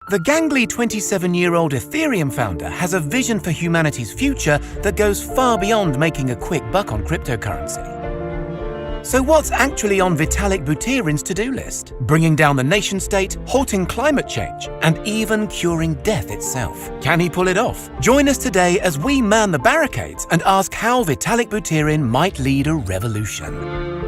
The gangly 27-year-old Ethereum founder has a vision for humanity's future that goes far beyond making a quick buck on cryptocurrency. So what's actually on Vitalik Buterin's to-do list? Bringing down the nation-state, halting climate change, and even curing death itself. Can he pull it off? Join us today as we man the barricades and ask how Vitalik Buterin might lead a revolution.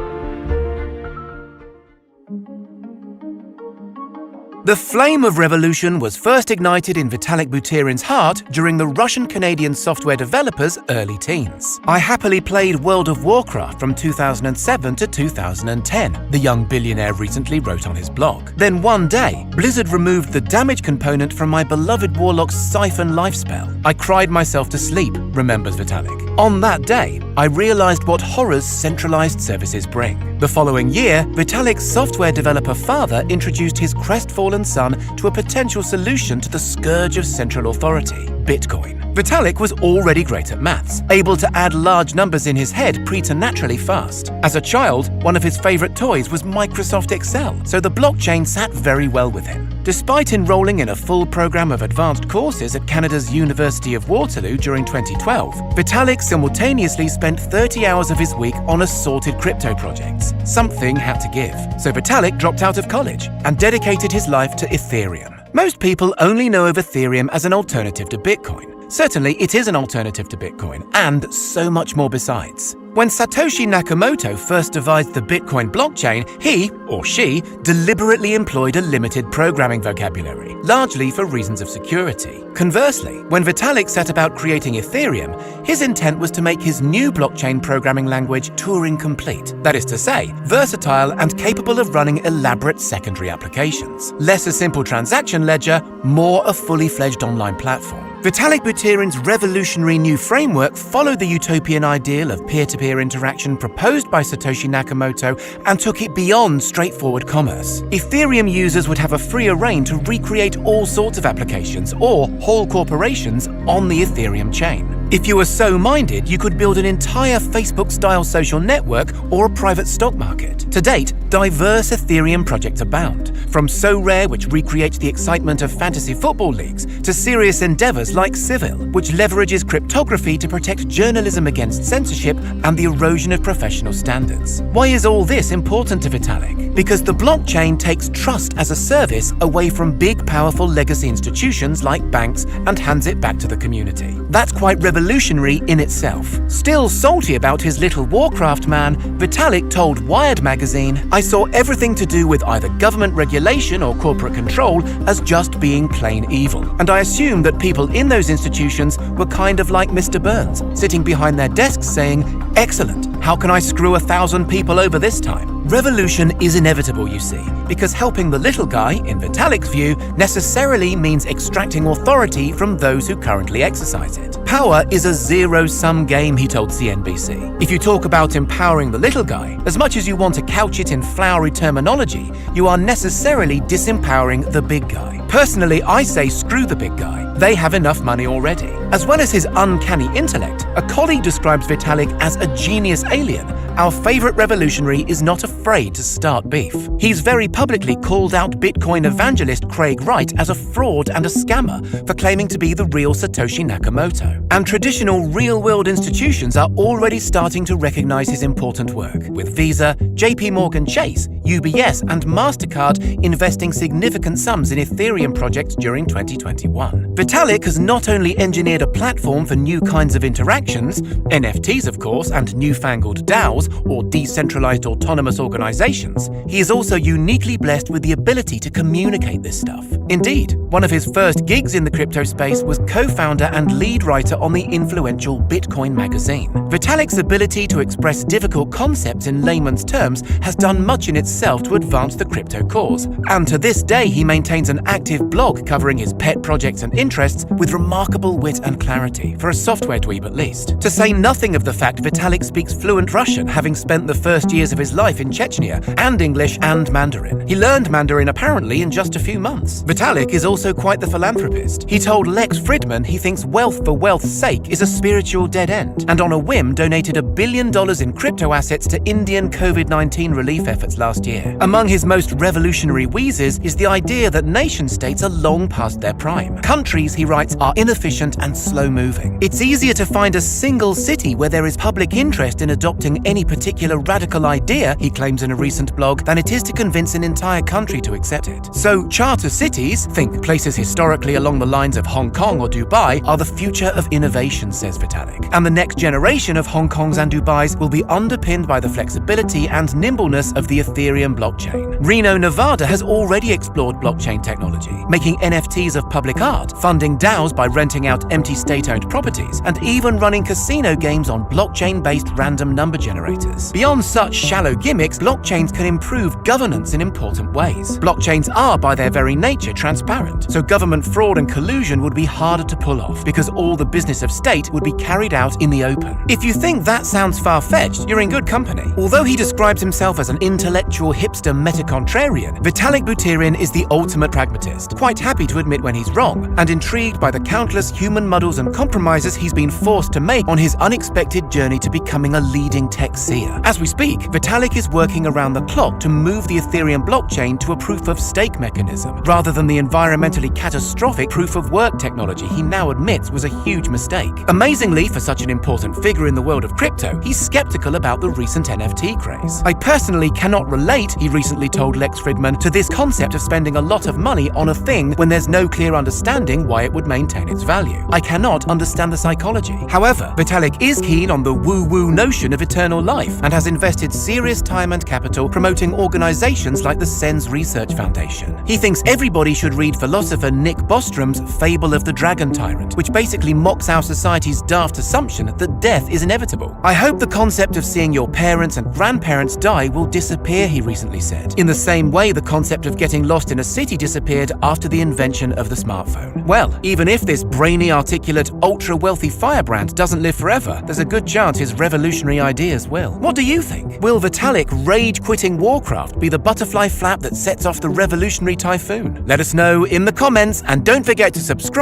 The flame of revolution was first ignited in Vitalik Buterin's heart during the Russian-Canadian software developer's early teens. "I happily played World of Warcraft from 2007 to 2010, the young billionaire recently wrote on his blog. Then one day, Blizzard removed the damage component from my beloved Warlock's Siphon lifespell. I cried myself to sleep," remembers Vitalik. "On that day, I realized what horrors centralized services bring." The following year, Vitalik's software developer father introduced his crestfallen son to a potential solution to the scourge of central authority, Bitcoin. Vitalik was already great at maths, able to add large numbers in his head preternaturally fast. As a child, one of his favorite toys was Microsoft Excel, so the blockchain sat very well with him. Despite enrolling in a full program of advanced courses at Canada's University of Waterloo during 2012, Vitalik simultaneously spent 30 hours of his week on assorted crypto projects. Something had to give, so Vitalik dropped out of college and dedicated his life to Ethereum. Most people only know of Ethereum as an alternative to Bitcoin. Certainly, it is an alternative to Bitcoin, and so much more besides. When Satoshi Nakamoto first devised the Bitcoin blockchain, he, or she, deliberately employed a limited programming vocabulary, largely for reasons of security. Conversely, when Vitalik set about creating Ethereum, his intent was to make his new blockchain programming language Turing-complete. That is to say, versatile and capable of running elaborate secondary applications. Less a simple transaction ledger, more a fully-fledged online platform. Vitalik Buterin's revolutionary new framework followed the utopian ideal of peer-to-peer interaction proposed by Satoshi Nakamoto and took it beyond straightforward commerce. Ethereum users would have a freer rein to recreate all sorts of applications or whole corporations on the Ethereum chain. If you were so minded, you could build an entire Facebook-style social network or a private stock market. To date, diverse Ethereum projects abound, from Sorare, which recreates the excitement of fantasy football leagues, to serious endeavors like Civil, which leverages cryptography to protect journalism against censorship and the erosion of professional standards. Why is all this important to Vitalik? Because the blockchain takes trust as a service away from big, powerful legacy institutions like banks and hands it back to the community. That's quite revolutionary in itself. Still salty about his little Warcraft man, Vitalik told Wired magazine, "I saw everything to do with either government regulation or corporate control as just being plain evil. And I assumed that people in those institutions were kind of like Mr. Burns, sitting behind their desks saying, 'Excellent, how can I screw 1,000 people over this time?'" Revolution is inevitable, you see, because helping the little guy, in Vitalik's view, necessarily means extracting authority from those who currently exercise it. Power is a zero-sum game, he told CNBC. If you talk about empowering the little guy, as much as you want to couch it in flowery terminology, you are necessarily disempowering the big guy. Personally, I say screw the big guy. They have enough money already. As well as his uncanny intellect, a colleague describes Vitalik as a genius alien. Our favorite revolutionary is not afraid to start beef. He's very publicly called out Bitcoin evangelist Craig Wright as a fraud and a scammer for claiming to be the real Satoshi Nakamoto. And traditional real-world institutions are already starting to recognize his important work, with Visa, JP Morgan Chase, UBS, and MasterCard investing significant sums in Ethereum projects during 2021. Vitalik has not only engineered a platform for new kinds of interactions, NFTs of course, and newfangled DAOs, or decentralized autonomous organizations, he is also uniquely blessed with the ability to communicate this stuff. Indeed, one of his first gigs in the crypto space was co-founder and lead writer on the influential Bitcoin magazine. Vitalik's ability to express difficult concepts in layman's terms has done much in itself to advance the crypto cause, and to this day he maintains an active blog covering his pet projects and interests with remarkable wit and clarity, for a software dweeb at least. To say nothing of the fact Vitalik speaks fluent Russian having spent the first years of his life in Chechnya, and English and Mandarin. He learned Mandarin apparently in just a few months. Vitalik is also quite the philanthropist. He told Lex Fridman he thinks wealth for wealth's sake is a spiritual dead end, and on a whim donated $1 billion in crypto assets to Indian COVID-19 relief efforts last year. Among his most revolutionary wheezes is the idea that nation-states are long past their prime. Countries, he writes, are inefficient and slow-moving. It's easier to find a single city where there is public interest in adopting any particular radical idea, he claims in a recent blog, than it is to convince an entire country to accept it. So charter cities, think places historically along the lines of Hong Kong or Dubai, are the future of innovation, says Vitalik. And the next generation of Hong Kongs and Dubais will be underpinned by the flexibility and nimbleness of the Ethereum blockchain. Reno, Nevada has already explored blockchain technology, making NFTs of public art, funding DAOs by renting out empty state-owned properties, and even running casino games on blockchain-based random number generators. Beyond such shallow gimmicks, blockchains can improve governance in important ways. Blockchains are, by their very nature, transparent, so government fraud and collusion would be harder to pull off, because all the business of state would be carried out in the open. If you think that sounds far-fetched, you're in good company. Although he describes himself as an intellectual hipster meta-contrarian, Vitalik Buterin is the ultimate pragmatist, quite happy to admit when he's wrong, and intrigued by the countless human muddles and compromises he's been forced to make on his unexpected journey to becoming a leading tech seer. As we speak, Vitalik is working around the clock to move the Ethereum blockchain to a proof-of-stake mechanism, rather than the environmentally catastrophic proof-of-work technology he now admits was a huge mistake. Amazingly, for such an important figure in the world of crypto, he's skeptical about the recent NFT craze. I personally cannot relate, he recently told Lex Fridman, to this concept of spending a lot of money on a thing when there's no clear understanding why it would maintain its value. I cannot understand the psychology. However, Vitalik is keen on the woo-woo notion of eternal life and has invested serious time and capital promoting organizations like the SENS Research Foundation. He thinks everybody should read philosopher Nick Bostrom's Fable of the Dragon Tyrant, which basically mocks our society's daft assumption that death is inevitable. I hope the concept of seeing your parents and grandparents die will disappear, he recently said, in the same way the concept of getting lost in a city disappeared after the invention of the smartphone. Well, even if this brainy, articulate, ultra-wealthy firebrand doesn't live forever, there's a good chance his revolutionary ideas will. What do you think? Will Vitalik rage-quitting Warcraft be the butterfly flap that sets off the revolutionary typhoon? Let us know in the comments, and don't forget to subscribe